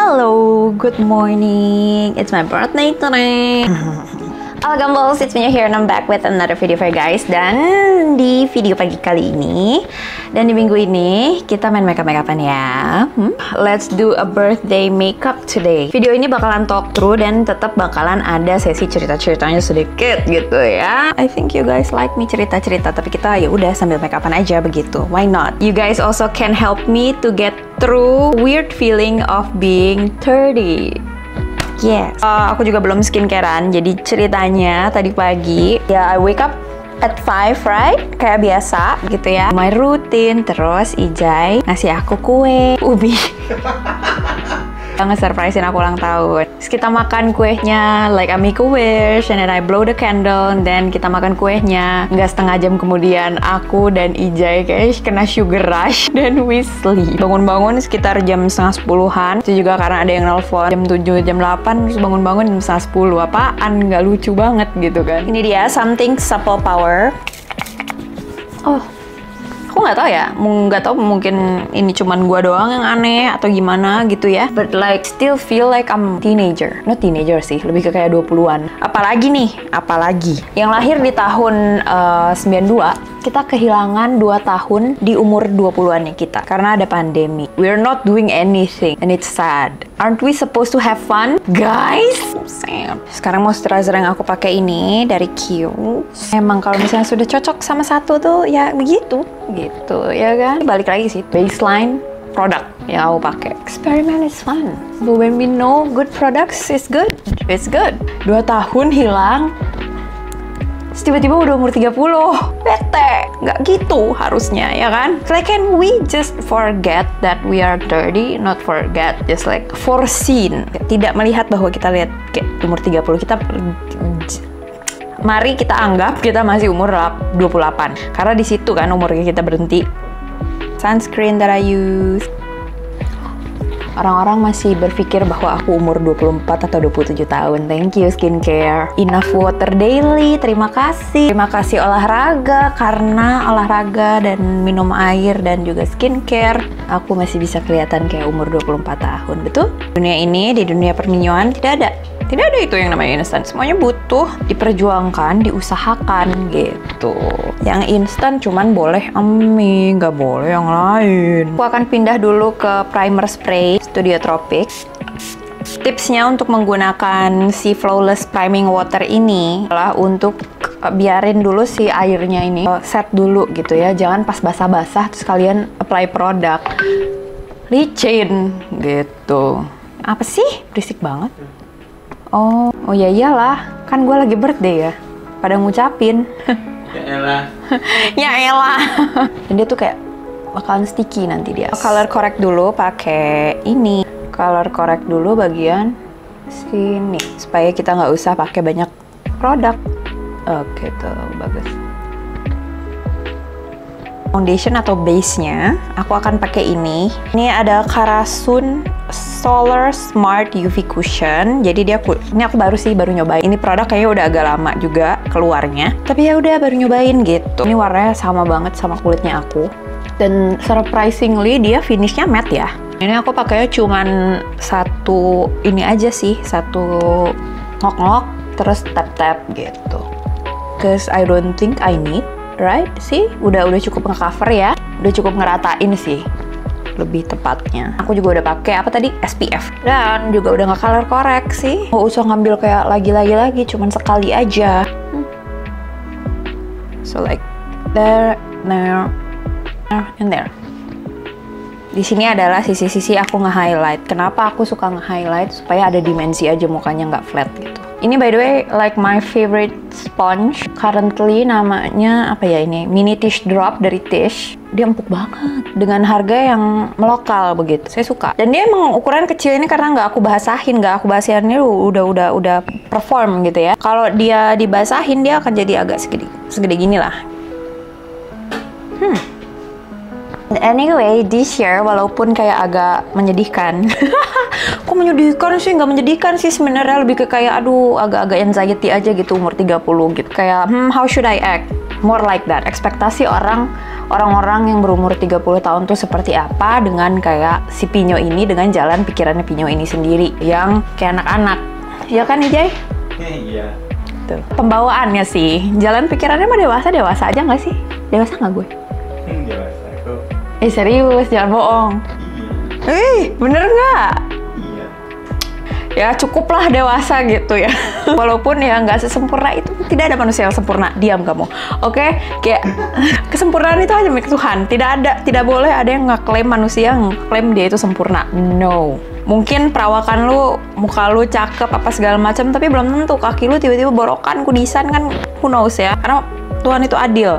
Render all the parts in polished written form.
Hello, good morning. It's my birthday today. Halo Gambles, it's me here and I'm back with another video for you guys. Dan di video pagi kali ini dan di minggu ini kita main makeup-makeupan ya. Let's do a birthday makeup today. Video ini bakalan talk through dan tetap bakalan ada sesi cerita-ceritanya sedikit gitu ya. I think you guys like me cerita-cerita, tapi kita ya udah sambil makeupan aja begitu. Why not? You guys also can help me to get through weird feeling of being 30. Yes. Aku juga belum skincarean. Jadi ceritanya tadi pagi ya I wake up at 5, right? Kayak biasa gitu ya. My routine. Terus Ijay ngasih aku kue ubi. Nge-surprisein aku ulang tahun. Terus kita makan kuenya like I make a wish, and then I blow the candle, and then kita makan kuenya. Nggak setengah jam kemudian aku dan Ijay kayak kena sugar rush dan we sleep. Bangun-bangun sekitar jam setengah 10-an. Itu juga karena ada yang nelfon jam 7, jam 8, terus bangun-bangun jam setengah 10. Apaan? Nggak lucu banget gitu kan. Ini dia something supple power. Oh, aku nggak tahu ya, nggak tahu mungkin ini cuman gua doang yang aneh atau gimana gitu ya. But like still feel like I'm teenager. Not teenager sih, lebih ke kayak 20-an. Apalagi yang lahir di tahun 92. Kita kehilangan 2 tahun di umur 20-annya kita karena ada pandemi. We're not doing anything and it's sad. Aren't we supposed to have fun, guys? Sad. Sekarang moisturizer yang aku pakai ini dari Q. Emang kalau misalnya sudah cocok sama satu tuh ya begitu gitu ya kan. Balik lagi sih baseline produk yang aku pakai. Experiment is fun, but when we know good products is good, it's good. 2 tahun hilang, tiba-tiba udah umur 30. Bete, nggak gitu harusnya ya kan. Like can we just forget that we are 30, not forget, just like foreseen. Tidak melihat bahwa kita lihat kayak umur 30 kita. Mari kita anggap kita masih umur 28 karena di situ kan umurnya kita berhenti. Sunscreen that I use. Orang-orang masih berpikir bahwa aku umur 24 atau 27 tahun. Thank you skincare. Enough water daily. Terima kasih. Terima kasih olahraga, karena olahraga dan minum air dan juga skincare aku masih bisa kelihatan kayak umur 24 tahun. Betul? Dunia ini, di dunia perninyoan tidak ada itu yang namanya instan. Semuanya butuh diperjuangkan, diusahakan gitu. Yang instan cuman boleh Ami, nggak boleh yang lain. Aku akan pindah dulu ke primer spray Studio Tropics. Tipsnya untuk menggunakan si flawless priming water ini adalah untuk biarin dulu si airnya ini set dulu gitu ya. Jangan pas basah-basah terus kalian apply produk. Licin gitu. Apa sih? Berisik banget. Oh ya iyalah, kan gue lagi birthday ya. Pada ngucapin. Ya elah. Ya elah. Dan dia tuh kayak bakalan sticky nanti dia. Color correct dulu pakai ini. Color correct dulu bagian sini supaya kita nggak usah pakai banyak produk. Oke tuh bagus. Foundation atau base-nya aku akan pakai ini. Ini ada Karasun Solar Smart UV Cushion. Jadi ini aku baru nyobain. Ini produk kayaknya udah agak lama juga keluarnya. Tapi ya udah baru nyobain gitu. Ini warnanya sama banget sama kulitnya aku. Dan surprisingly dia finishnya matte ya. Ini aku pakainya cuman satu ini aja sih, satu ngok-ngok terus tap-tap gitu. Cause I don't think I need, right? Sih, udah cukup nge-cover ya. Udah cukup ngeratain sih. Lebih tepatnya. Aku juga udah pakai apa tadi? SPF. Dan juga udah nggak color correct sih. Nggak usah ngambil kayak lagi, cuman sekali aja. So like there, and there. Di sini adalah sisi-sisi aku nge-highlight. Kenapa aku suka nge-highlight? Supaya ada dimensi aja mukanya nggak flat gitu. Ini by the way like my favorite sponge. Currently namanya apa ya ini? Mini Tish Drop dari Tish. Dia empuk banget dengan harga yang melokal begitu. Saya suka. Dan dia emang ukuran kecil ini karena nggak aku basahin, ini udah perform gitu ya. Kalau dia dibasahin dia akan jadi agak segede gini lah. Anyway, this year walaupun kayak agak menyedihkan. Kok menyedihkan sih? Nggak menyedihkan sih sebenarnya, lebih ke kayak aduh agak-agak anxiety aja gitu umur 30 gitu. Kayak how should I act? more like that. Ekspektasi orang-orang yang berumur 30 tahun tuh seperti apa dengan kayak si Pinyo ini, dengan jalan pikirannya Pinyo ini sendiri yang kayak anak-anak. Ya kan, Ijay? Iya. Tuh. Pembawaannya sih, jalan pikirannya mah dewasa aja nggak sih? Dewasa nggak gue? Dewasa kok. Serius, jangan bohong. Iya. Bener nggak? Iya. Ya cukuplah dewasa gitu ya. Walaupun ya nggak sesempurna itu, tidak ada manusia yang sempurna. Diam kamu, oke? Kayak kesempurnaan itu hanya milik Tuhan. Tidak boleh ada yang ngeklaim manusia yang klaim dia itu sempurna. No. Mungkin perawakan lu, muka lu cakep apa segala macam, tapi belum tentu kaki lu tiba-tiba borokan, kudisan kan, who knows ya. Karena Tuhan itu adil.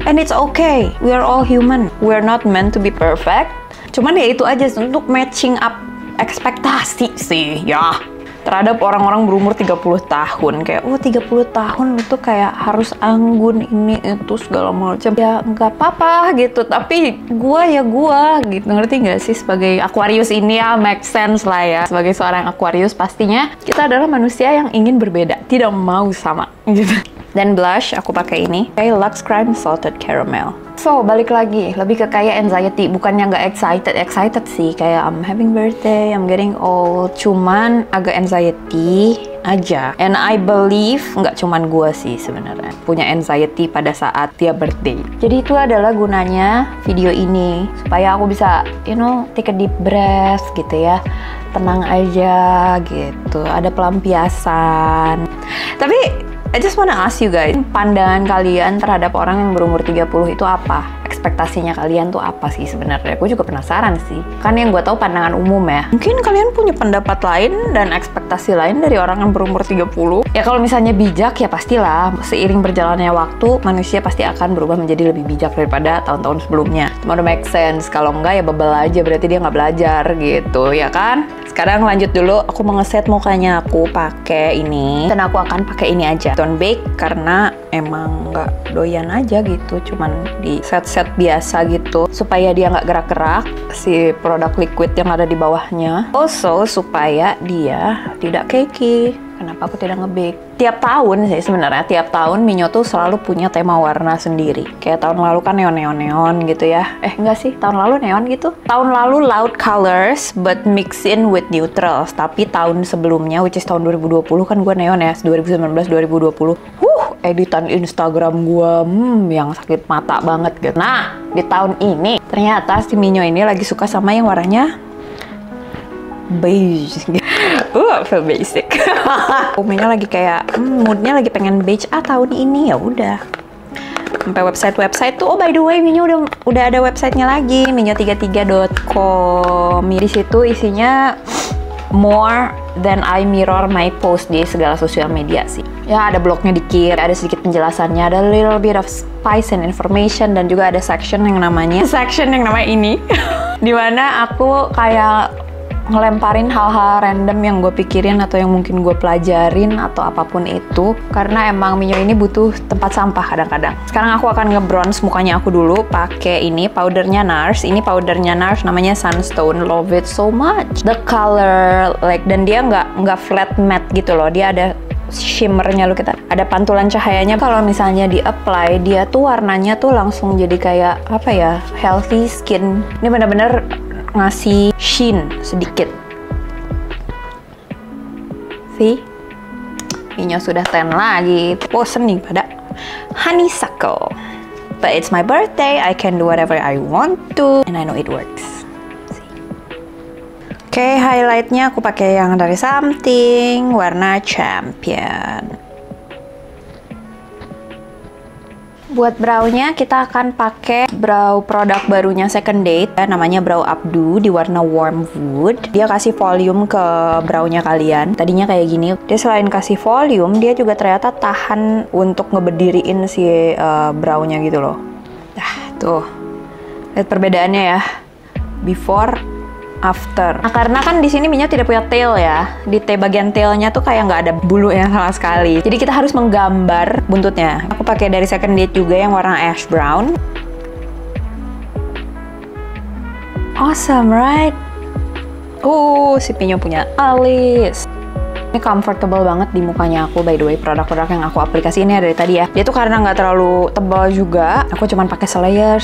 And it's okay. We are all human. We are not meant to be perfect. Cuman ya itu aja untuk matching up ekspektasi sih ya terhadap orang-orang berumur 30 tahun. Kayak 30 tahun itu kayak harus anggun ini itu segala macam. Ya nggak apa-apa gitu, tapi gua gitu, ngerti nggak sih? Sebagai Aquarius ini ya make sense lah ya. Sebagai seorang Aquarius pastinya kita adalah manusia yang ingin berbeda, tidak mau sama gitu. Dan blush aku pakai ini, kayak Lux Crime Salted Caramel. So, balik lagi, lebih ke kayak anxiety, bukannya nggak excited sih, kayak I'm having birthday, I'm getting old, cuman agak anxiety aja. And I believe nggak cuman gue sih sebenarnya punya anxiety pada saat dia birthday. Jadi itu adalah gunanya video ini, supaya aku bisa, take a deep breath gitu ya, tenang aja gitu, ada pelampiasan. Tapi I just wanna ask you guys, pandangan kalian terhadap orang yang berumur 30 itu apa? Ekspektasinya kalian tuh apa sih sebenarnya? Gue juga penasaran sih. Kan yang gue tahu pandangan umum ya. Mungkin kalian punya pendapat lain dan ekspektasi lain dari orang yang berumur 30. Ya kalau misalnya bijak ya pastilah, seiring berjalannya waktu, manusia pasti akan berubah menjadi lebih bijak daripada tahun-tahun sebelumnya. Cuma udah make sense. Kalau enggak ya bebel aja, berarti dia nggak belajar gitu, ya kan? Sekarang lanjut dulu, aku mau ngeset mukanya aku pakai ini. Dan aku akan pakai ini aja, Tone Bake, karena emang nggak doyan aja gitu, cuman di set-set biasa gitu, supaya dia nggak gerak-gerak si produk liquid yang ada di bawahnya. Also supaya dia tidak cakey. Kenapa aku tidak nge-bake? Tiap tahun sih sebenarnya, tiap tahun Minyo tuh selalu punya tema warna sendiri. Kayak tahun lalu kan neon gitu ya. Enggak sih, tahun lalu neon gitu. Tahun lalu loud colors but mix in with neutrals. Tapi tahun sebelumnya, which is tahun 2020 kan gue neon ya, 2019-2020. Editan Instagram gue, yang sakit mata banget gitu. Nah, di tahun ini ternyata si Minyo ini lagi suka sama yang warnanya beige. Feel basic. Minyo lagi kayak moodnya lagi pengen beige tahun ini, ya udah. Sampai website tuh, by the way Minyo udah ada websitenya lagi, minyo33.com. Di situ isinya more than I mirror my post di segala sosial media sih. Ya ada blognya dikit, ada sedikit penjelasannya, ada little bit of spice and information, dan juga ada section yang namanya ini, dimana aku kayak ngelemparin hal-hal random yang gue pikirin atau yang mungkin gue pelajarin atau apapun itu, karena emang Minyo ini butuh tempat sampah kadang-kadang. Sekarang aku akan nge-bronze mukanya aku dulu pakai ini powdernya NARS. Ini powdernya NARS namanya Sunstone. Love it so much. The color like, dan dia nggak flat matte gitu loh. Dia ada shimmernya loh, kita ada pantulan cahayanya. Kalau misalnya di apply, dia tuh warnanya tuh langsung jadi kayak apa ya, healthy skin. Ini bener-bener ngasih sheen sedikit. See? Minyo sudah tan lagi. Bosen nih pada honeysuckle. But it's my birthday, I can do whatever I want to, and I know it works. Oke, highlightnya aku pakai yang dari Something, warna Champion. Buat brow-nya kita akan pakai brow produk barunya Second Date, namanya Brow Updo di warna Warm Wood. Dia kasih volume ke brow-nya kalian. Tadinya kayak gini. Dia selain kasih volume, dia juga ternyata tahan untuk ngeberdiriin si brow-nya gitu loh. Tuh. Lihat perbedaannya ya. Before, after. Nah, karena kan di sini Minyo tidak punya tail ya. Di bagian tailnya tuh kayak nggak ada bulu yang sama sekali. Jadi kita harus menggambar buntutnya. Aku pakai dari Second Date juga yang warna ash brown. Awesome, right? Si Minyo punya alis. Ini comfortable banget di mukanya aku, by the way. Produk-produk yang aku aplikasi ini dari tadi ya. Dia tuh karena nggak terlalu tebal juga, aku cuman pakai slayer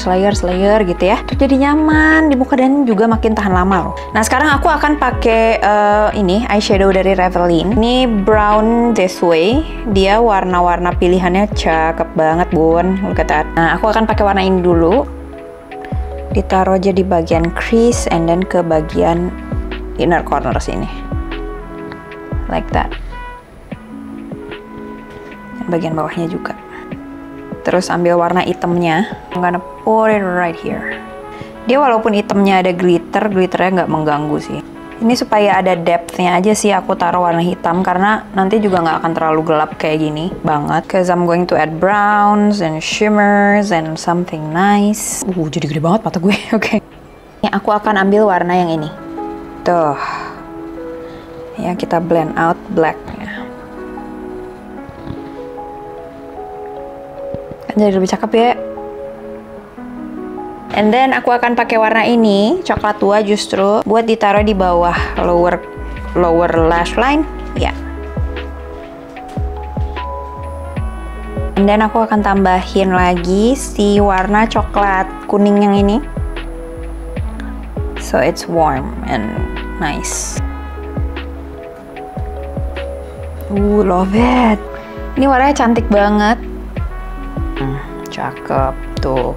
gitu ya. Terus jadi nyaman di muka dan juga makin tahan lama loh. Nah sekarang aku akan pakai ini eyeshadow dari Revelyn. Ini Brown This Way. Dia warna-warna pilihannya cakep banget bun. Look at that. Nah aku akan pakai warna ini dulu. Ditaruh aja di bagian crease and then ke bagian inner corner sini. Like that. Dan bagian bawahnya juga. Terus ambil warna hitamnya. I'm gonna put it right here. Dia walaupun hitamnya ada glitternya nggak mengganggu sih. Ini supaya ada depth-nya aja sih aku taruh warna hitam, karena nanti juga nggak akan terlalu gelap kayak gini banget. Cause I'm going to add browns and shimmers and something nice. Jadi gede banget mata gue. Oke. Aku akan ambil warna yang ini. Tuh. Ya, kita blend out black-nya. Kan jadi lebih cakep ya. And then aku akan pakai warna ini, coklat tua justru, buat ditaruh di bawah lower lash line. Ya. And then aku akan tambahin lagi si warna coklat kuning yang ini. So it's warm and nice. Love it. Ini warnanya cantik banget. Cakep tuh.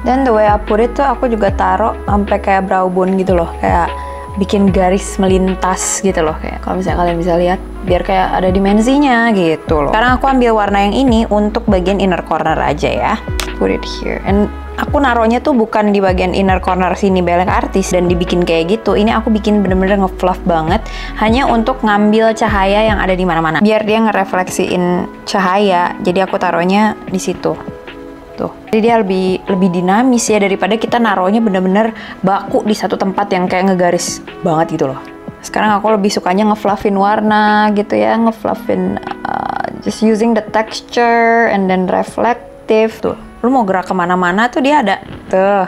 Dan the way I put it tuh aku juga taruh sampai kayak brow bone gitu loh, kayak bikin garis melintas gitu loh, kayak kalau misalnya kalian bisa lihat, biar kayak ada dimensinya gitu loh. Sekarang aku ambil warna yang ini untuk bagian inner corner aja ya. Put it here. And aku naruhnya tuh bukan di bagian inner corner sini belek artis dan dibikin kayak gitu. Ini aku bikin bener-bener nge-fluff banget, hanya untuk ngambil cahaya yang ada di mana-mana. Biar dia ngerefleksiin cahaya, jadi aku taruhnya di situ. Tuh. Jadi dia lebih dinamis ya daripada kita naruhnya bener-bener baku di satu tempat yang kayak ngegaris banget gitu loh. Sekarang aku lebih sukanya nge-fluffin warna gitu ya, nge-fluffin just using the texture and then reflective tuh. Lu mau gerak kemana-mana tuh dia ada. Tuh,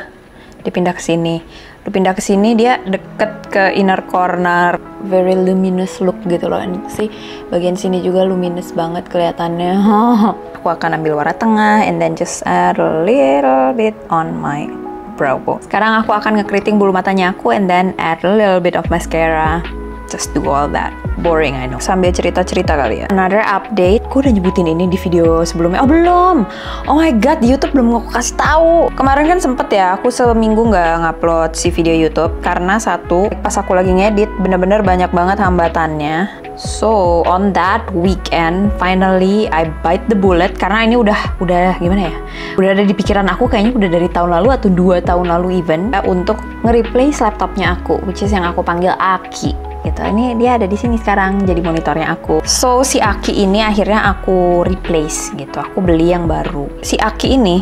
dipindah ke sini. Lu pindah ke sini dia deket ke inner corner. Very luminous look gitu loh. Ini sih bagian sini juga luminous banget kelihatannya. Aku akan ambil warna tengah and then just add a little bit on my brow bone. Sekarang aku akan ngekeriting bulu matanya aku and then add a little bit of mascara. Just do all that. Boring, I know. Sambil cerita-cerita kali ya. Another update. Aku udah nyebutin ini di video sebelumnya. Oh belum. Oh my god, di YouTube belum aku kasih tahu. Kemarin kan sempet ya, aku seminggu nggak ngupload si video YouTube karena satu, pas aku lagi ngedit bener-bener banyak banget hambatannya. So on that weekend, finally I bite the bullet karena ini udah gimana ya? Udah ada di pikiran aku kayaknya udah dari tahun lalu atau 2 tahun lalu even untuk nge-replace laptopnya aku, which is yang aku panggil Aki. Gitu. Ini dia ada di sini sekarang jadi monitornya aku. So si Aki ini akhirnya aku replace gitu. Aku beli yang baru. Si Aki ini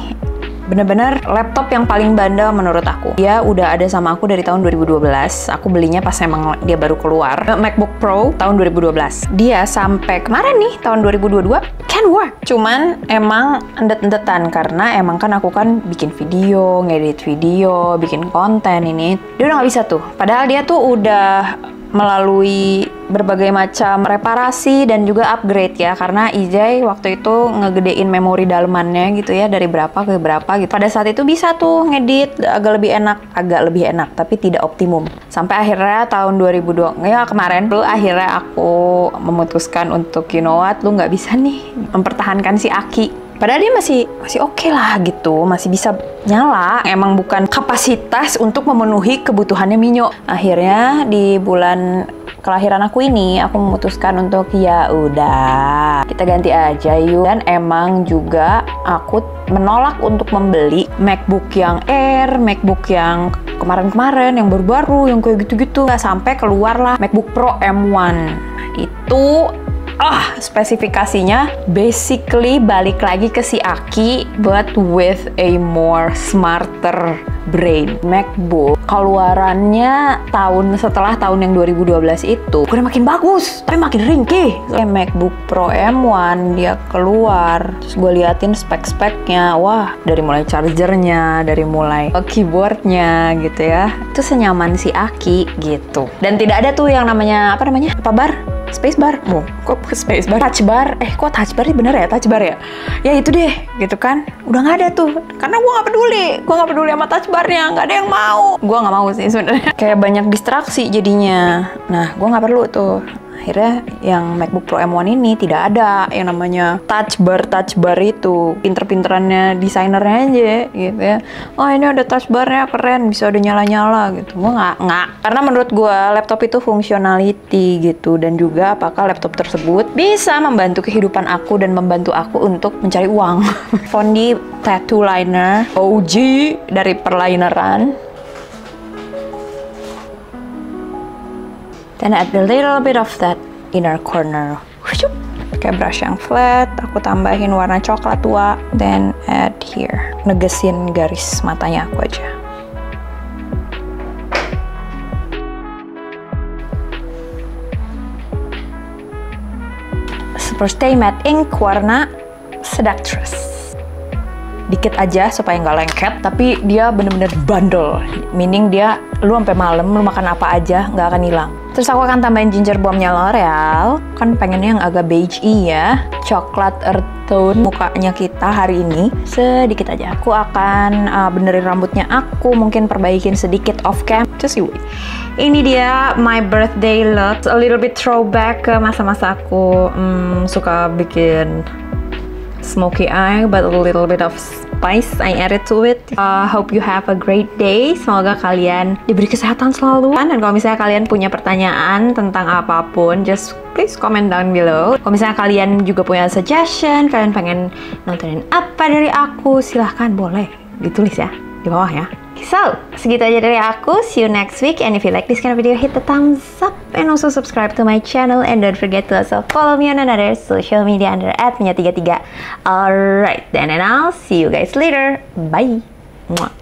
bener-bener laptop yang paling bandel menurut aku. Dia udah ada sama aku dari tahun 2012. Aku belinya pas emang dia baru keluar. MacBook Pro tahun 2012. Dia sampai kemarin nih tahun 2022 can work. Cuman emang endet-endetan karena emang kan aku kan bikin video, ngedit video, bikin konten ini. Dia udah nggak bisa tuh. Padahal dia tuh udah melalui berbagai macam reparasi dan juga upgrade ya, karena Ijay waktu itu ngegedein memori dalemannya gitu ya, dari berapa ke berapa gitu. Pada saat itu bisa tuh ngedit agak lebih enak tapi tidak optimum. Sampai akhirnya tahun 2002 ya kemarin tuh akhirnya aku memutuskan untuk you know what, lu nggak bisa nih mempertahankan si Aki. Padahal dia masih oke lah gitu, masih bisa nyala. Emang bukan kapasitas untuk memenuhi kebutuhannya Minyo. Akhirnya di bulan kelahiran aku ini, aku memutuskan untuk ya udah kita ganti aja yuk. Dan emang juga aku menolak untuk membeli MacBook yang Air, MacBook yang kemarin-kemarin, yang baru-baru, yang kayak gitu-gitu. Nggak sampai keluar lah MacBook Pro M1. Itu spesifikasinya basically balik lagi ke si Aki but with a more smarter brain. MacBook keluarannya setelah tahun yang 2012 itu udah makin bagus, tapi makin ringkih. MacBook Pro M1 dia keluar, terus gue liatin spek-speknya, wah dari mulai chargernya, dari mulai keyboardnya gitu ya, itu senyaman si Aki gitu. Dan tidak ada tuh yang namanya apa bar? Spacebar, kok spacebar? Touchbar, kok touchbar ini bener ya? Touchbar ya? Ya itu deh, gitu kan? Udah nggak ada tuh, karena gue nggak peduli sama touchbarnya, nggak ada yang mau. Gue nggak mau sih sebenarnya. Kayak banyak distraksi jadinya. Nah, gue nggak perlu tuh. Akhirnya yang MacBook Pro M1 ini tidak ada yang namanya touchbar itu. Pinter-pinterannya desainernya aja gitu ya. Oh ini ada touchbarnya keren, bisa udah nyala-nyala gitu. Gue nggak. Karena menurut gue laptop itu functionality gitu. Dan juga apakah laptop tersebut bisa membantu kehidupan aku dan membantu aku untuk mencari uang. Fondi tattoo liner OG dari perlineran. Then add a little bit of that inner corner. Kayak brush yang flat, aku tambahin warna coklat tua. Then add here. Negesin garis matanya aku aja. Superstay Matte Ink warna Seductress. Dikit aja supaya nggak lengket, tapi dia bener-bener bandel. Meaning dia, lu sampai malam lu makan apa aja nggak akan hilang. Terus aku akan tambahin ginger bombnya L'Oreal. Kan pengennya yang agak beige ya. Coklat earth tone mukanya kita hari ini. Sedikit aja. Aku akan benerin rambutnya aku. Mungkin perbaikin sedikit off cam. Just you wait. Ini dia my birthday look. A little bit throwback ke masa-masa aku suka bikin smoky eye, but a little bit of spice I added to it. Hope you have a great day. Semoga kalian diberi kesehatan selalu. Dan kalau misalnya kalian punya pertanyaan tentang apapun, just please comment down below. Kalau misalnya kalian juga punya suggestion, kalian pengen nontonin apa dari aku, silahkan boleh ditulis ya di bawah ya. So, segitu aja dari aku. See you next week. And if you like this kind of video, hit the thumbs up. And also subscribe to my channel. And don't forget to also follow me on another social media under @mia33. Alright, then and I'll see you guys later. Bye. Mwah.